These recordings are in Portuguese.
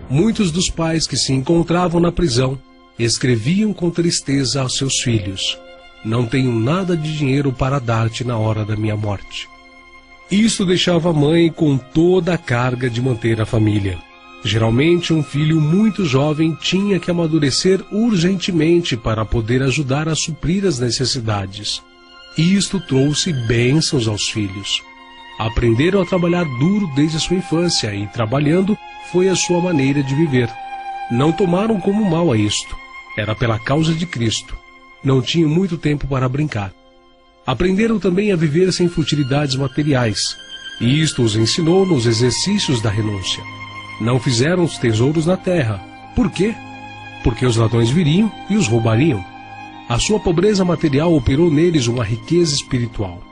muitos dos pais que se encontravam na prisão escreviam com tristeza aos seus filhos: não tenho nada de dinheiro para dar-te na hora da minha morte. Isto deixava a mãe com toda a carga de manter a família. Geralmente, um filho muito jovem tinha que amadurecer urgentemente para poder ajudar a suprir as necessidades. Isto trouxe bênçãos aos filhos. Aprenderam a trabalhar duro desde a sua infância e, trabalhando, foi a sua maneira de viver. Não tomaram como mal a isto. Era pela causa de Cristo. Não tinham muito tempo para brincar. Aprenderam também a viver sem futilidades materiais. E isto os ensinou nos exercícios da renúncia. Não fizeram os tesouros na terra. Por quê? Porque os ladrões viriam e os roubariam. A sua pobreza material operou neles uma riqueza espiritual.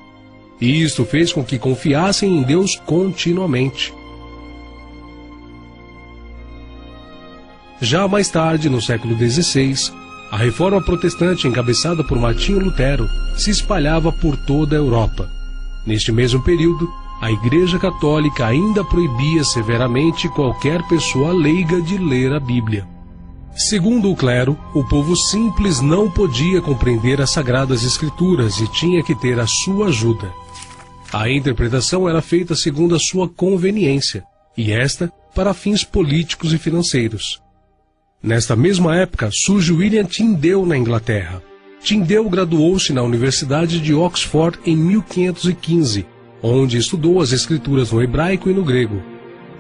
E isto fez com que confiassem em Deus continuamente. Já mais tarde, no século XVI, a reforma protestante encabeçada por Martinho Lutero se espalhava por toda a Europa. Neste mesmo período, a Igreja Católica ainda proibia severamente qualquer pessoa leiga de ler a Bíblia. Segundo o clero, o povo simples não podia compreender as Sagradas Escrituras e tinha que ter a sua ajuda. A interpretação era feita segundo a sua conveniência, e esta para fins políticos e financeiros. Nesta mesma época surge William Tyndale na Inglaterra. Tyndale graduou-se na Universidade de Oxford em 1515, onde estudou as escrituras no hebraico e no grego.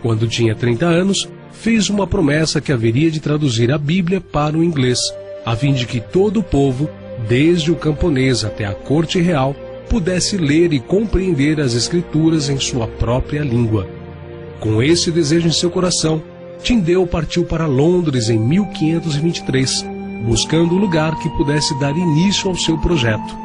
Quando tinha 30 anos, fez uma promessa que haveria de traduzir a Bíblia para o inglês, a fim de que todo o povo, desde o camponês até a corte real, pudesse ler e compreender as escrituras em sua própria língua. Com esse desejo em seu coração, Tyndale partiu para Londres em 1523, buscando um lugar que pudesse dar início ao seu projeto.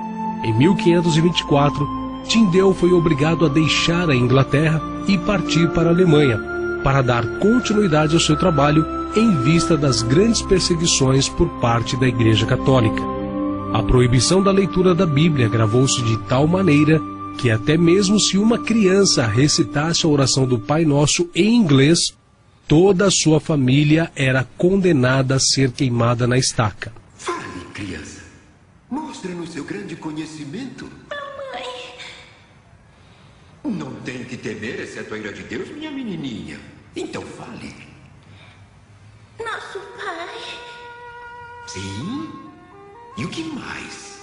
Em 1524, Tyndale foi obrigado a deixar a Inglaterra e partir para a Alemanha, para dar continuidade ao seu trabalho em vista das grandes perseguições por parte da Igreja Católica. A proibição da leitura da Bíblia gravou-se de tal maneira que até mesmo se uma criança recitasse a oração do Pai Nosso em inglês, toda a sua família era condenada a ser queimada na estaca. Fale, criança. Mostre-nos seu grande conhecimento. Não tem que temer, exceto a ira de Deus, minha menininha. Então fale. Nosso Pai. Sim? E o que mais?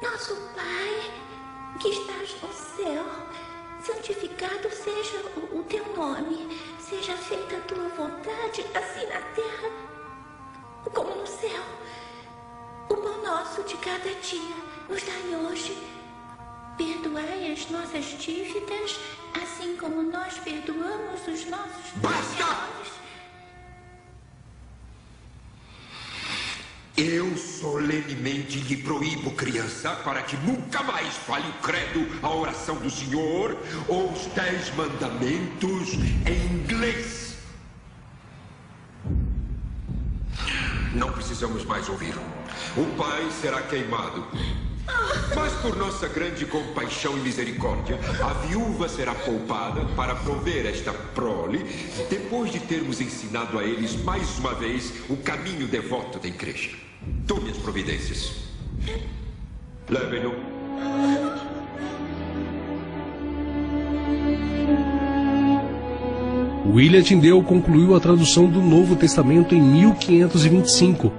Nosso Pai, que estás no céu, santificado seja o teu nome. Seja feita a tua vontade, assim na terra como no céu. O pão nosso de cada dia nos dai hoje. Perdoai as nossas dívidas, assim como nós perdoamos os nossos devedores. Eu solenemente lhe proíbo, criança, para que nunca mais fale o credo, a oração do Senhor ou os 10 mandamentos em inglês. Não precisamos mais ouvir. O pai será queimado. Mas por nossa grande compaixão e misericórdia, a viúva será poupada para prover esta prole, depois de termos ensinado a eles mais uma vez o caminho devoto da igreja. Tome as providências. Leve-no. William Tyndale concluiu a tradução do Novo Testamento em 1525.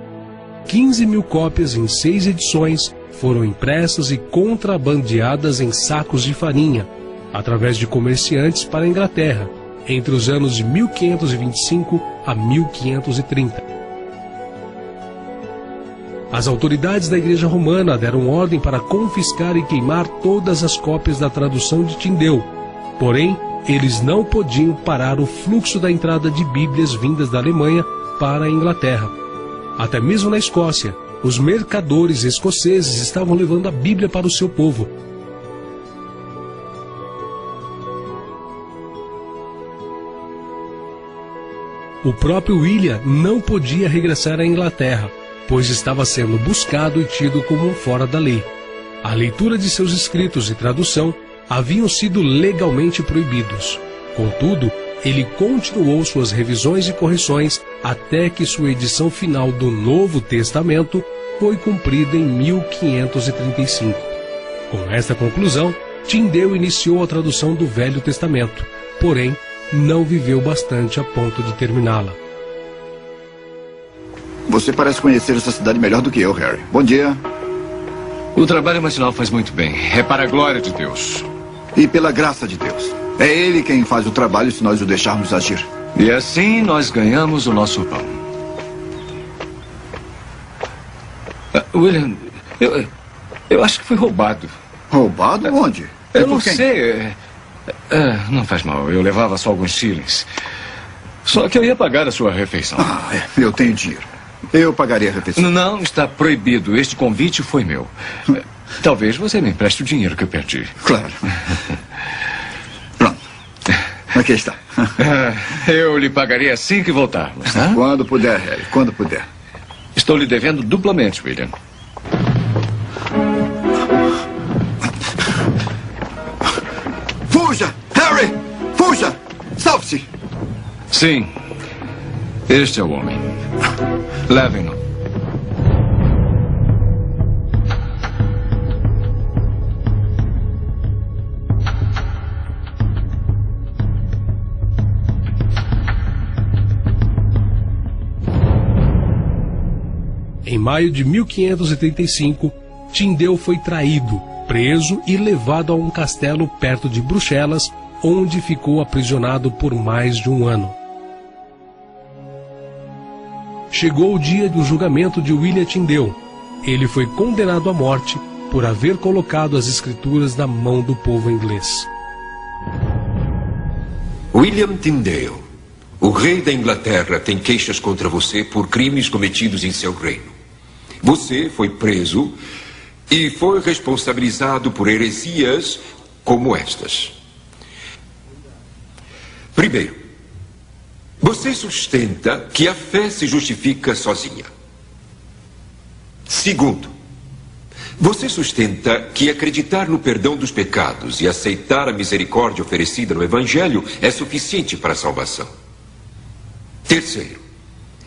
15.000 cópias em 6 edições foram impressas e contrabandeadas em sacos de farinha, através de comerciantes para a Inglaterra, entre os anos de 1525 a 1530. As autoridades da Igreja Romana deram ordem para confiscar e queimar todas as cópias da tradução de Tyndale. Porém, eles não podiam parar o fluxo da entrada de Bíblias vindas da Alemanha para a Inglaterra. Até mesmo na Escócia, os mercadores escoceses estavam levando a Bíblia para o seu povo. O próprio William não podia regressar à Inglaterra, pois estava sendo buscado e tido como um fora da lei. A leitura de seus escritos e tradução haviam sido legalmente proibidos. Contudo, ele continuou suas revisões e correções até que sua edição final do Novo Testamento foi cumprida em 1535. Com esta conclusão, Tyndale iniciou a tradução do Velho Testamento, porém, não viveu bastante a ponto de terminá-la. Você parece conhecer essa cidade melhor do que eu, Harry. Bom dia. O trabalho matinal faz muito bem. É para a glória de Deus. E pela graça de Deus. É Ele quem faz o trabalho se nós o deixarmos agir. E assim nós ganhamos o nosso pão. William, eu acho que foi roubado. Roubado? Onde? Eu não sei. Não faz mal. Eu levava só alguns shillings. Só que eu ia pagar a sua refeição. Eu tenho dinheiro. Eu pagaria a refeição. Não, está proibido. Este convite foi meu. Talvez você me empreste o dinheiro que eu perdi. Claro. Pronto. Aqui está. Eu lhe pagaria assim que voltarmos, tá? Quando puder, Harry. Quando puder. Estou lhe devendo duplamente, William. Fuja! Harry! Fuja! Salve-se! Sim. Este é o homem. Levem-no. Em maio de 1535, Tyndale foi traído, preso e levado a um castelo perto de Bruxelas, onde ficou aprisionado por mais de um ano. Chegou o dia do julgamento de William Tyndale. Ele foi condenado à morte por haver colocado as escrituras na mão do povo inglês. William Tyndale, o rei da Inglaterra tem queixas contra você por crimes cometidos em seu reino. Você foi preso e foi responsabilizado por heresias como estas. Primeiro, você sustenta que a fé se justifica sozinha. Segundo, você sustenta que acreditar no perdão dos pecados e aceitar a misericórdia oferecida no Evangelho é suficiente para a salvação. Terceiro,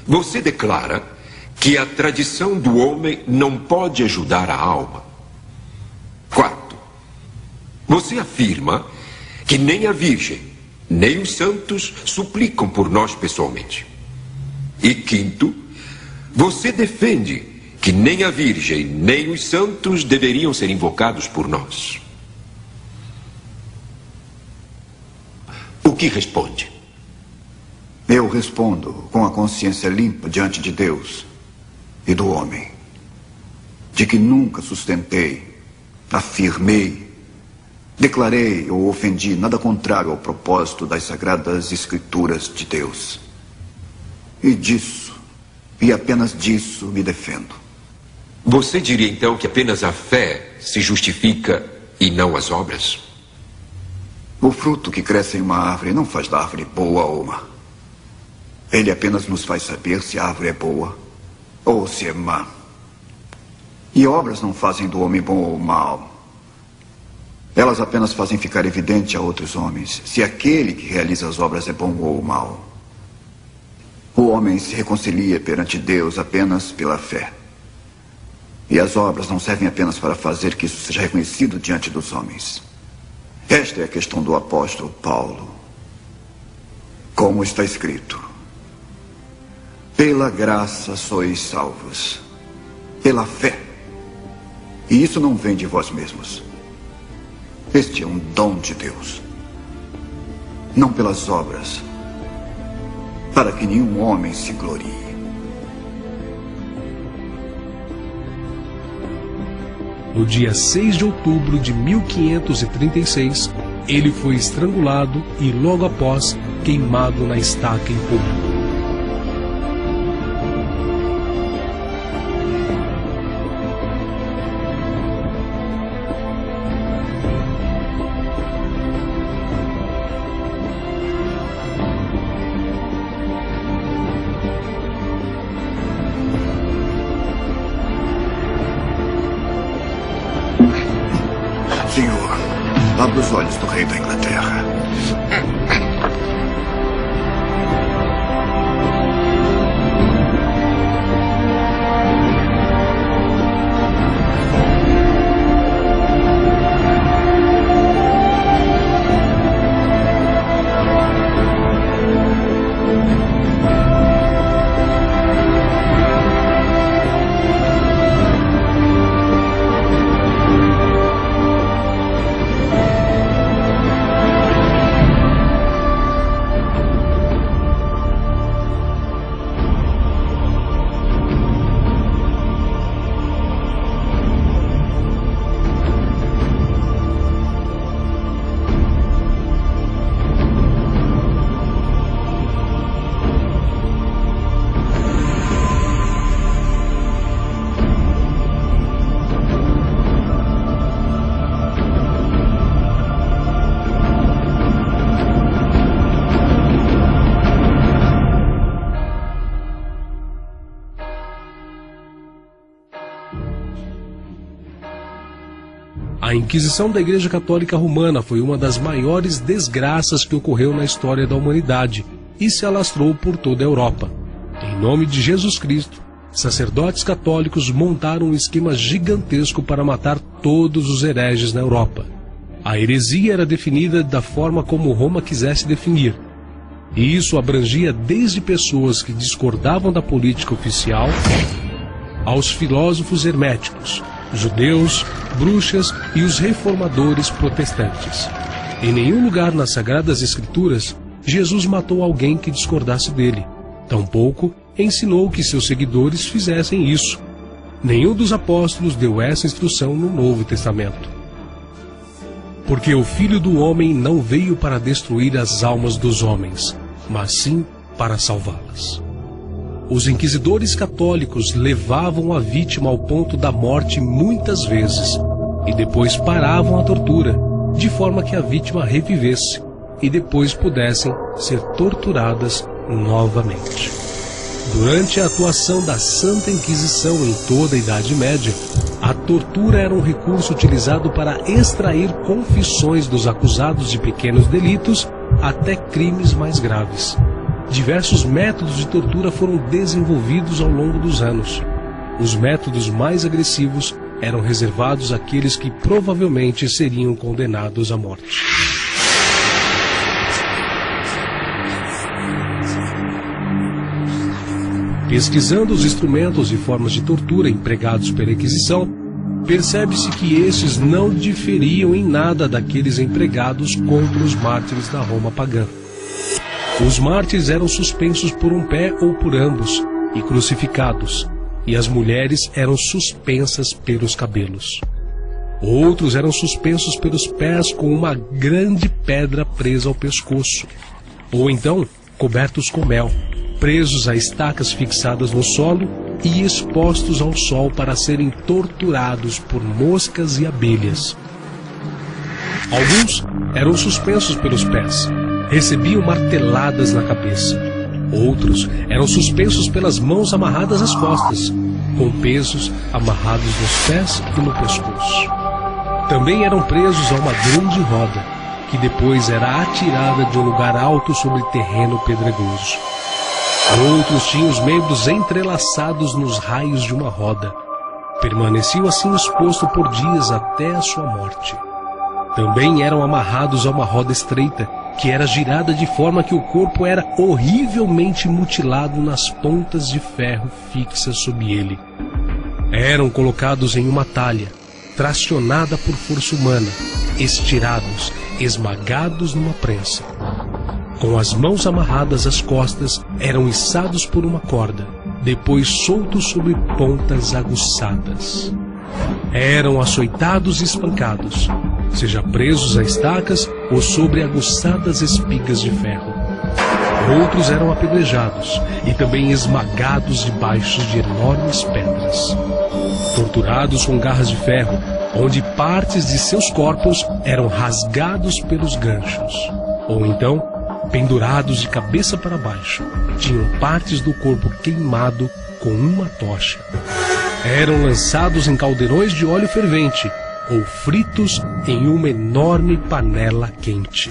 você declara que a tradição do homem não pode ajudar a alma. Quarto, você afirma que nem a Virgem, nem os santos suplicam por nós pessoalmente. E quinto, você defende que nem a Virgem, nem os santos deveriam ser invocados por nós. O que responde? Eu respondo com a consciência limpa diante de Deus e do homem, de que nunca sustentei, afirmei, declarei ou ofendi nada contrário ao propósito das sagradas escrituras de Deus. E disso, e apenas disso, me defendo. Você diria então que apenas a fé se justifica e não as obras? O fruto que cresce em uma árvore não faz da árvore boa ou má. Ele apenas nos faz saber se a árvore é boa ou se é má. E obras não fazem do homem bom ou mau. Elas apenas fazem ficar evidente a outros homens se aquele que realiza as obras é bom ou mau. O homem se reconcilia perante Deus apenas pela fé. E as obras não servem apenas para fazer que isso seja reconhecido diante dos homens. Esta é a questão do apóstolo Paulo. Como está escrito: pela graça sois salvos, pela fé. E isso não vem de vós mesmos. Este é um dom de Deus. Não pelas obras, para que nenhum homem se glorie. No dia 6 de outubro de 1536, ele foi estrangulado e logo após queimado na estaca em público. Senhor, abra os olhos do rei da Inglaterra. A Inquisição da Igreja Católica Romana foi uma das maiores desgraças que ocorreu na história da humanidade e se alastrou por toda a Europa. Em nome de Jesus Cristo, sacerdotes católicos montaram um esquema gigantesco para matar todos os hereges na Europa. A heresia era definida da forma como Roma quisesse definir. E isso abrangia desde pessoas que discordavam da política oficial aos filósofos herméticos, judeus, bruxas e os reformadores protestantes. Em nenhum lugar nas Sagradas Escrituras, Jesus matou alguém que discordasse dele. Tampouco ensinou que seus seguidores fizessem isso. Nenhum dos apóstolos deu essa instrução no Novo Testamento. Porque o Filho do Homem não veio para destruir as almas dos homens, mas sim para salvá-las. Os inquisidores católicos levavam a vítima ao ponto da morte muitas vezes e depois paravam a tortura, de forma que a vítima revivesse e depois pudessem ser torturadas novamente. Durante a atuação da Santa Inquisição em toda a Idade Média, a tortura era um recurso utilizado para extrair confissões dos acusados de pequenos delitos até crimes mais graves. Diversos métodos de tortura foram desenvolvidos ao longo dos anos. Os métodos mais agressivos eram reservados àqueles que provavelmente seriam condenados à morte. Pesquisando os instrumentos e formas de tortura empregados pela Inquisição, percebe-se que estes não diferiam em nada daqueles empregados contra os mártires da Roma pagã. Os mártires eram suspensos por um pé ou por ambos e crucificados, e as mulheres eram suspensas pelos cabelos. Outros eram suspensos pelos pés com uma grande pedra presa ao pescoço, ou então cobertos com mel, presos a estacas fixadas no solo e expostos ao sol para serem torturados por moscas e abelhas. Alguns eram suspensos pelos pés, recebiam marteladas na cabeça. Outros eram suspensos pelas mãos amarradas às costas, com pesos amarrados nos pés e no pescoço. Também eram presos a uma grande roda, que depois era atirada de um lugar alto sobre terreno pedregoso. Outros tinham os membros entrelaçados nos raios de uma roda. Permaneciam assim exposto por dias até a sua morte. Também eram amarrados a uma roda estreita, que era girada de forma que o corpo era horrivelmente mutilado nas pontas de ferro fixas sob ele. Eram colocados em uma talha, tracionada por força humana, estirados, esmagados numa prensa. Com as mãos amarradas às costas, eram içados por uma corda, depois soltos sobre pontas aguçadas. Eram açoitados e espancados, seja presos a estacas ou sobre aguçadas espigas de ferro. Outros eram apedrejados e também esmagados debaixo de enormes pedras. Torturados com garras de ferro, onde partes de seus corpos eram rasgados pelos ganchos. Ou então, pendurados de cabeça para baixo, tinham partes do corpo queimado com uma tocha. Eram lançados em caldeirões de óleo fervente ou fritos em uma enorme panela quente.